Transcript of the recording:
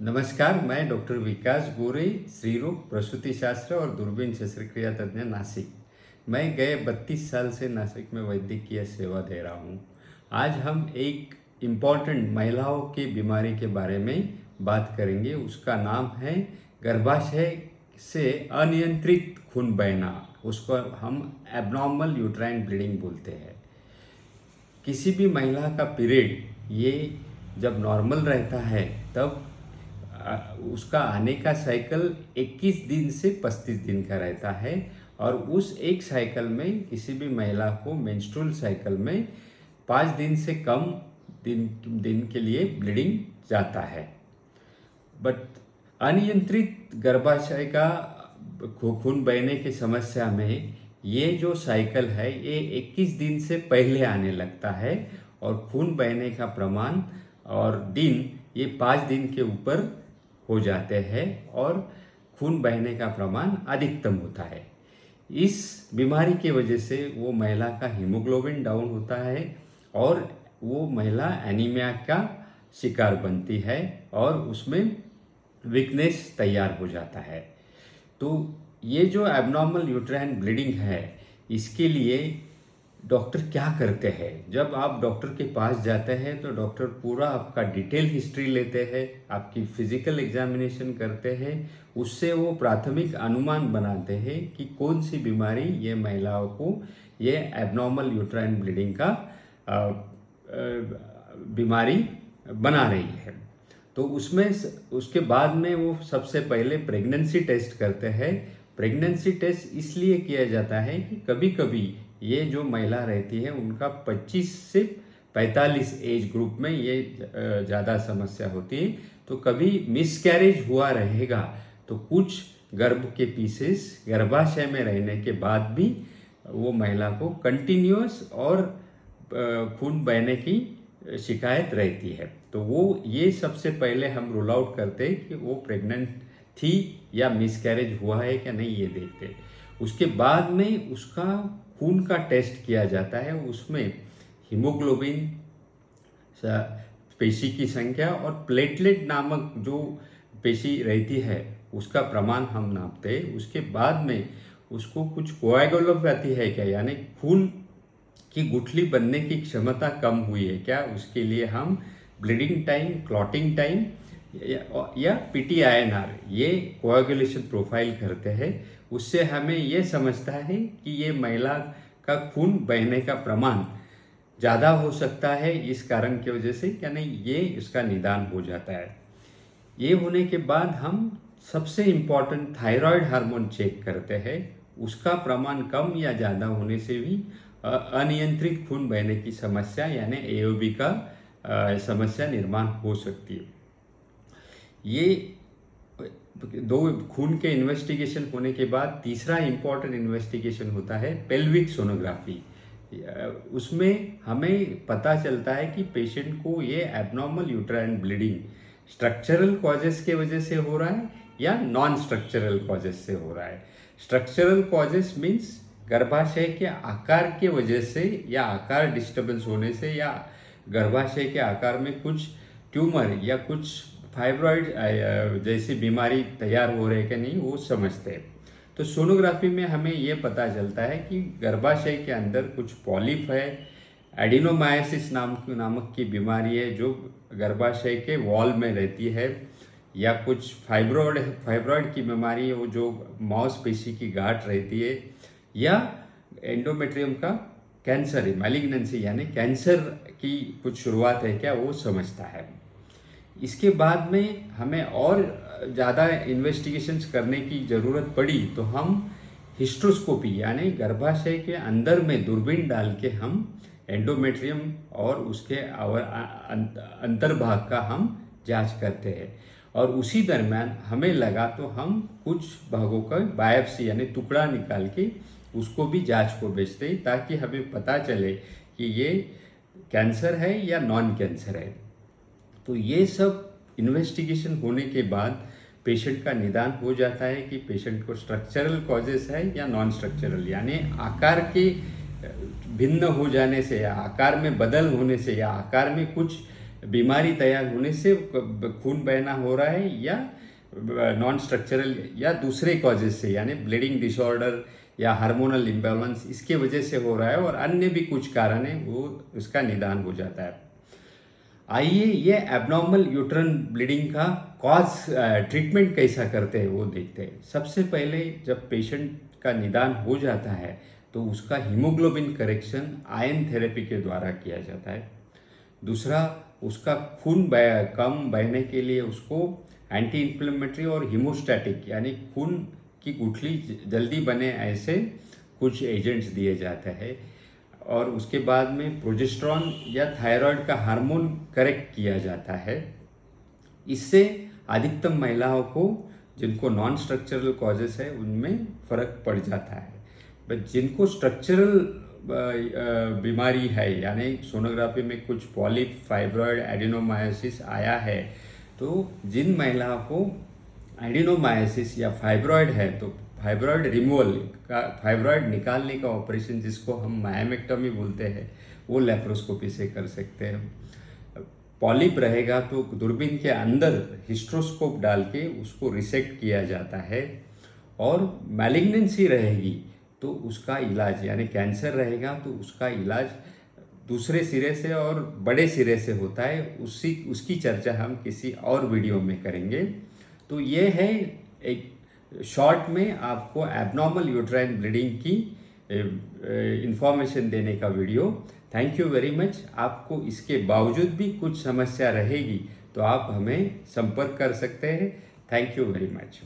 नमस्कार, मैं डॉक्टर विकास गोरे, स्त्रीरोग प्रसूति शास्त्र और दूरबीन शस्त्रक्रिया तज्ञ, नासिक। मैं गए 32 साल से नासिक में वैद्यकीय सेवा दे रहा हूँ। आज हम एक इम्पॉर्टेंट महिलाओं की बीमारी के बारे में बात करेंगे। उसका नाम है गर्भाशय से अनियंत्रित खून बहना। उसको हम एबनॉर्मल यूट्राइन ब्लीडिंग बोलते हैं। किसी भी महिला का पीरियड ये जब नॉर्मल रहता है तब उसका आने का साइकिल 21 दिन से 35 दिन का रहता है और उस एक साइकिल में किसी भी महिला को मेंस्ट्रुअल साइकिल में 5 दिन से कम दिन के लिए ब्लीडिंग जाता है। बट अनियंत्रित गर्भाशय का खून बहने की समस्या में ये जो साइकिल है ये 21 दिन से पहले आने लगता है और खून बहने का प्रमाण और दिन ये 5 दिन के ऊपर हो जाते हैं और खून बहने का प्रमाण अधिकतम होता है। इस बीमारी की वजह से वो महिला का हीमोग्लोबिन डाउन होता है और वो महिला एनीमिया का शिकार बनती है और उसमें वीकनेस तैयार हो जाता है। तो ये जो एबनॉर्मल यूट्राइन ब्लीडिंग है, इसके लिए डॉक्टर क्या करते हैं? जब आप डॉक्टर के पास जाते हैं तो डॉक्टर पूरा आपका डिटेल हिस्ट्री लेते हैं, आपकी फिजिकल एग्जामिनेशन करते हैं। उससे वो प्राथमिक अनुमान बनाते हैं कि कौन सी बीमारी ये महिलाओं को ये एबनॉर्मल यूट्राइन ब्लीडिंग का बीमारी बना रही है। तो उसमें उसके बाद में वो सबसे पहले प्रेगनेंसी टेस्ट करते हैं। प्रेगनेंसी टेस्ट इसलिए किया जाता है कि कभी कभी ये जो महिला रहती है उनका 25 से 45 एज ग्रुप में ये ज़्यादा समस्या होती है। तो कभी मिसकैरेज हुआ रहेगा तो कुछ गर्भ के पीसेस गर्भाशय में रहने के बाद भी वो महिला को कंटिन्यूअस और खून बहने की शिकायत रहती है। तो वो ये सबसे पहले हम रूल आउट करते हैं कि वो प्रेग्नेंट थी या मिसकैरेज हुआ है क्या नहीं, ये देखते। उसके बाद में उसका खून का टेस्ट किया जाता है। उसमें हीमोग्लोबिन, पेशी की संख्या और प्लेटलेट नामक जो पेशी रहती है उसका प्रमाण हम नापते हैं। उसके बाद में उसको कुछ कोएगुलोपैथी है क्या, यानी खून की गुठली बनने की क्षमता कम हुई है क्या, उसके लिए हम ब्लीडिंग टाइम, क्लॉटिंग टाइम या PTINR ये कोएगुलेशन प्रोफाइल करते हैं। उससे हमें ये समझता है कि ये महिला का खून बहने का प्रमाण ज़्यादा हो सकता है इस कारण की वजह से, क्या नहीं, ये इसका निदान हो जाता है। ये होने के बाद हम सबसे इम्पॉर्टेंट थायराइड हार्मोन चेक करते हैं। उसका प्रमाण कम या ज़्यादा होने से भी अनियंत्रित खून बहने की समस्या यानी AOB का समस्या निर्माण हो सकती है। ये दो खून के इन्वेस्टिगेशन होने के बाद तीसरा इम्पॉर्टेंट इन्वेस्टिगेशन होता है पेल्विक सोनोग्राफी। उसमें हमें पता चलता है कि पेशेंट को ये abnormal uterine bleeding structural causes के वजह से हो रहा है या नॉन स्ट्रक्चरल कॉजेस से हो रहा है। स्ट्रक्चरल कॉजेस मीन्स गर्भाशय के आकार के वजह से या आकार डिस्टर्बेंस होने से या गर्भाशय के आकार में कुछ ट्यूमर या कुछ फाइब्रॉइड जैसी बीमारी तैयार हो रहे कि नहीं, वो समझते हैं। तो सोनोग्राफी में हमें ये पता चलता है कि गर्भाशय के अंदर कुछ पॉलिप है, एडिनोमायोसिस नामक की बीमारी है जो गर्भाशय के वॉल में रहती है, या कुछ फाइब्रॉइड की बीमारी है वो जो मांसपेशी की गांठ रहती है, या एंडोमेट्रियम का कैंसर है, मैलिग्नेंसी यानी कैंसर की कुछ शुरुआत है क्या, वो समझता है। इसके बाद में हमें और ज़्यादा इन्वेस्टिगेशंस करने की ज़रूरत पड़ी तो हम हिस्ट्रोस्कोपी यानी गर्भाशय के अंदर में दूरबीन डाल के हम एंडोमेट्रियम और उसके अंतर्भाग का हम जांच करते हैं। और उसी दरम्यान हमें लगा तो हम कुछ भागों का बायोप्सी यानी टुकड़ा निकाल के उसको भी जांच को भेजते हैं ताकि हमें पता चले कि ये कैंसर है या नॉन कैंसर है। तो ये सब इन्वेस्टिगेशन होने के बाद पेशेंट का निदान हो जाता है कि पेशेंट को स्ट्रक्चरल कॉजेस है या नॉन स्ट्रक्चरल, यानी आकार के भिन्न हो जाने से या आकार में बदल होने से या आकार में कुछ बीमारी तैयार होने से खून बहना हो रहा है, या नॉन स्ट्रक्चरल या दूसरे कॉजेज से, यानी ब्लीडिंग डिसऑर्डर या हार्मोनल इम्बैलेंस इसके वजह से हो रहा है, और अन्य भी कुछ कारण है, वो उसका निदान हो जाता है। आइए ये एबनॉर्मल यूट्रन ब्लीडिंग का कॉज ट्रीटमेंट कैसा करते हैं वो देखते हैं। सबसे पहले जब पेशेंट का निदान हो जाता है तो उसका हीमोग्लोबिन करेक्शन आयन थेरेपी के द्वारा किया जाता है। दूसरा, उसका खून कम बहने के लिए उसको एंटी इन्फ्लेमेटरी और हीमोस्टैटिक यानी खून की गुठली जल्दी बने ऐसे कुछ एजेंट्स दिए जाते हैं, और उसके बाद में प्रोजेस्टेरॉन या थायराइड का हार्मोन करेक्ट किया जाता है। इससे अधिकतम महिलाओं को जिनको नॉन स्ट्रक्चरल कॉजेस है उनमें फर्क पड़ जाता है। बट जिनको स्ट्रक्चरल बीमारी है, यानी सोनोग्राफी में कुछ पॉलिप, फाइब्रॉयड, एडिनोमायोसिस आया है, तो जिन महिलाओं को एडिनोमायोसिस या फाइब्रॉयड है तो फाइब्रॉयड रिमूवल का, फाइब्रॉयड निकालने का ऑपरेशन जिसको हम मायोमेक्टोमी बोलते हैं, वो लेप्रोस्कोपी से कर सकते हैं। पॉलिप रहेगा तो दूरबीन के अंदर हिस्ट्रोस्कोप डाल के उसको रिसेक्ट किया जाता है, और मैलिग्नेंसी रहेगी तो उसका इलाज, यानी कैंसर रहेगा तो उसका इलाज दूसरे सिरे से और बड़े सिरे से होता है। उसकी चर्चा हम किसी और वीडियो में करेंगे। तो ये है एक शॉर्ट में आपको एबनॉर्मल यूट्राइन ब्लीडिंग की इंफॉर्मेशन देने का video. Thank you very much. आपको इसके बावजूद भी कुछ समस्या रहेगी तो आप हमें संपर्क कर सकते हैं। Thank you very much.